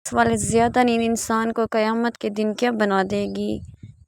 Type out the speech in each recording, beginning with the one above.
سوال: زیادہ نیند انسان کو قیامت کے دن کیا بنا دے گی؟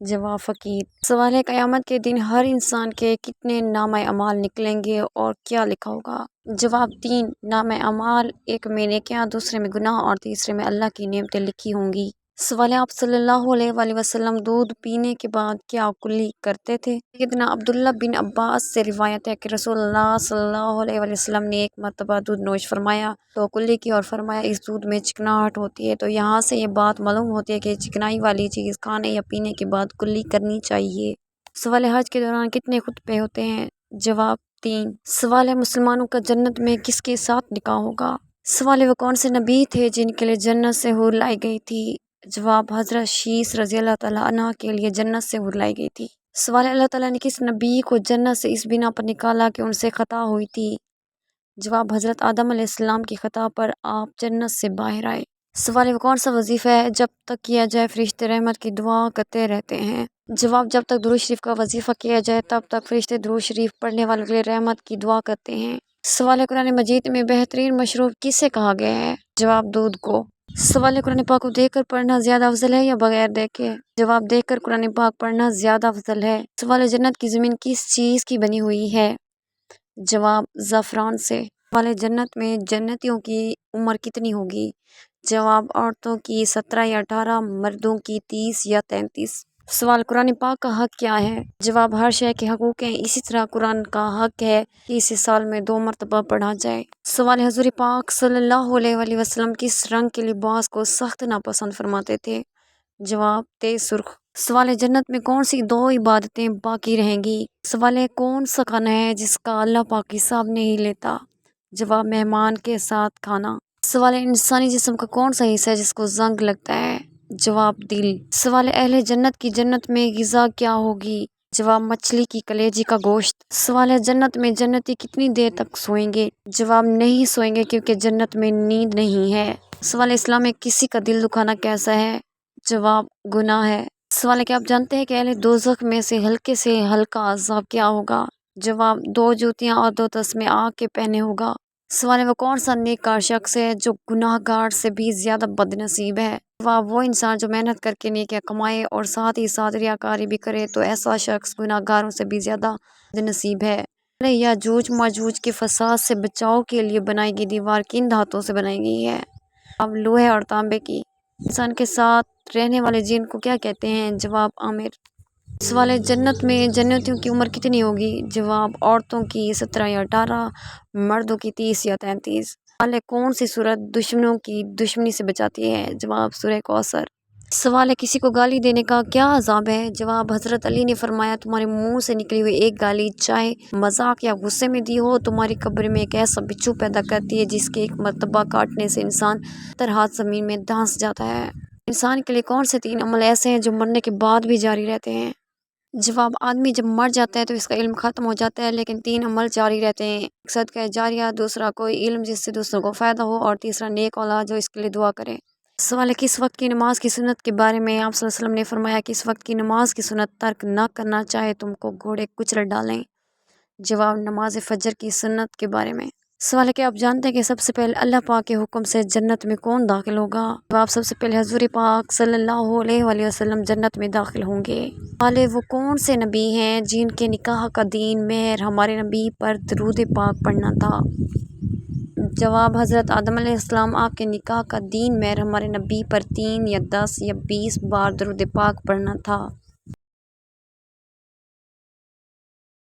جواب: فقیر۔ سوال: قیامت کے دن ہر انسان کے کتنے نامہ اعمال نکلیں گے اور کیا لکھا ہوگا؟ جواب: 3 نامہ اعمال، ایک میں نیکیاں، دوسرے میں گناہ اور تیسرے میں اللہ کی نعمتیں لکھی ہوں گی۔ سوال: آپ صلی اللہ علیہ وآلہ وسلم دودھ پینے کے بعد کیا کلی کرتے تھے؟ سیدنا عبداللہ بن عباس سے روایت ہے کہ رسول اللہ صلی اللہ علیہ وآلہ وسلم نے ایک مرتبہ دودھ نوش فرمایا تو کلی کی اور فرمایا، اس دودھ میں چکناہٹ ہوتی ہے، تو یہاں سے یہ بات معلوم ہوتی ہے کہ چکنائی والی چیز کھانے یا پینے کے بعد کلی کرنی چاہیے۔ سوال: حج کے دوران کتنے خطبے ہوتے ہیں؟ جواب: 3۔ سوال: مسلمانوں کا جنت میں کس کے ساتھ نکاح ہوگا؟ سوال: وہ کون سے نبی تھے جن کے لیے جنت سے حور لائی گئی تھی؟ جواب: حضرت شیث رضی اللہ تعالیٰ عنہ کے لیے جنت سے حور لائی گئی تھی۔ سوال: اللہ تعالیٰ نے کس نبی کو جنت سے اس بنا پر نکالا کہ ان سے خطا ہوئی تھی؟ جواب: حضرت آدم علیہ السلام کی خطا پر آپ جنت سے باہر آئے۔ سوال: وہ کون سا وظیفہ ہے جب تک کیا جائے فرشتے رحمت کی دعا کرتے رہتے ہیں؟ جواب: جب تک درود شریف کا وظیفہ کیا جائے تب تک فرشتے درود شریف پڑھنے والوں کے لیے رحمت کی دعا کرتے ہیں۔ سوال: قرآن مجید میں بہترین مشروب کسے کہا گیا ہے؟ جواب: دودھ کو۔ سوال: قرآن پاک کو دیکھ کر پڑھنا زیادہ افضل ہے یا بغیر دیکھے؟ جواب: دیکھ کر قرآن پاک پڑھنا زیادہ افضل ہے۔ سوال: جنت کی زمین کس چیز کی بنی ہوئی ہے؟ جواب: زعفران سے۔ سوال: جنت میں جنتیوں کی عمر کتنی ہوگی؟ جواب: عورتوں کی 17 یا 18، مردوں کی 30 یا 33۔ سوال: قرآن پاک کا حق کیا ہے؟ جواب: ہر شے کے حقوق ہیں، اسی طرح قرآن کا حق ہے کہ اسے سال میں 2 مرتبہ پڑھا جائے۔ سوال: حضور پاک صلی اللہ علیہ وآلہ وسلم کس رنگ کے لباس کو سخت ناپسند فرماتے تھے؟ جواب: تیز سرخ۔ سوال: جنت میں کون سی 2 عبادتیں باقی رہیں گی؟ سوال: کون سا کھانا ہے جس کا اللہ پاک حساب نہیں لیتا؟ جواب: مہمان کے ساتھ کھانا۔ سوال: انسانی جسم کا کون سا حصہ ہے جس کو زنگ لگتا ہے؟ جواب: دل۔ سوال: اہل جنت کی جنت میں غذا کیا ہوگی؟ جواب: مچھلی کی کلیجے کا گوشت۔ سوال: جنت میں جنتی کتنی دیر تک سوئیں گے؟ جواب: نہیں سوئیں گے کیونکہ جنت میں نیند نہیں ہے۔ سوال: اسلام میں کسی کا دل دکھانا کیسا ہے؟ جواب: گناہ ہے۔ سوال: کیا آپ جانتے ہیں کہ اہل دوزخ میں سے ہلکا عذاب کیا ہوگا؟ جواب: 2 جوتیاں اور 2 تسمے آگ کے پہنے ہوگا۔ سوال: وہ کون سا نیکار شخص ہے جو گناہ گار سے بھی زیادہ بد نصیب ہے؟ جواب: وہ انسان جو محنت کر کے نیکیاں کمائے اور ساتھ ہی ساتھ ریاکاری بھی کرے تو ایسا شخص گناہ گاروں سے بھی زیادہ بد نصیب ہے۔ یاجوج ماجوج کے فساد سے بچاؤ کے لیے بنائی گئی دیوار کن دھاتوں سے بنائی گئی ہے؟ جواب: لوہے اور تانبے کی۔ انسان کے ساتھ رہنے والے جن کو کیا کہتے ہیں؟ جواب: عامر۔ سوال: جنت میں جنتیوں کی عمر کتنی ہوگی؟ جواب: عورتوں کی 17 یا 18، مردوں کی 30 یا 33۔ سوال: کون سی سورت دشمنوں کی دشمنی سے بچاتی ہے؟ جواب: سورہ کوثر۔ سوال: کسی کو گالی دینے کا کیا عذاب ہے؟ جواب: حضرت علی نے فرمایا، تمہارے منہ سے نکلی ہوئی ایک گالی چاہے مذاق یا غصے میں دی ہو، تمہاری قبر میں ایک ایسا بچھو پیدا کرتی ہے جس کے ایک مرتبہ کاٹنے سے انسان 70 ہاتھ زمین میں دھنس جاتا ہے۔ انسان کے لیے کون سے 3 عمل ایسے ہیں جو مرنے کے بعد بھی جاری رہتے ہیں؟ جواب: آدمی جب مر جاتا ہے تو اس کا علم ختم ہو جاتا ہے، لیکن 3 عمل جاری رہتے ہیں: ایک صدقہ جاریہ، دوسرا کوئی علم جس سے دوسروں کو فائدہ ہو، اور تیسرا نیک اولاد جو اس کے لیے دعا کرے۔ سوال: کس وقت کی نماز کی سنت کے بارے میں آپ صلی اللہ علیہ وسلم نے فرمایا کہ اس وقت کی نماز کی سنت ترک نہ کرنا چاہے تم کو گھوڑے کچل ڈالیں؟ جواب: نماز فجر کی سنت کے بارے میں۔ سوال: کیا آپ جانتے ہیں کہ سب سے پہلے اللہ پاک کے حکم سے جنت میں کون داخل ہوگا؟ جواب: سب سے پہلے حضور پاک صلی اللہ علیہ وآلہ وسلم جنت میں داخل ہوں گے۔ سوال: وہ کون سے نبی ہیں جن کے نکاح کا دین مہر ہمارے نبی پر درود پاک پڑھنا تھا؟ جواب: حضرت آدم علیہ السلام۔ آپ کے نکاح کا دین مہر ہمارے نبی پر 3 یا 10 یا 20 بار درود پاک پڑھنا تھا۔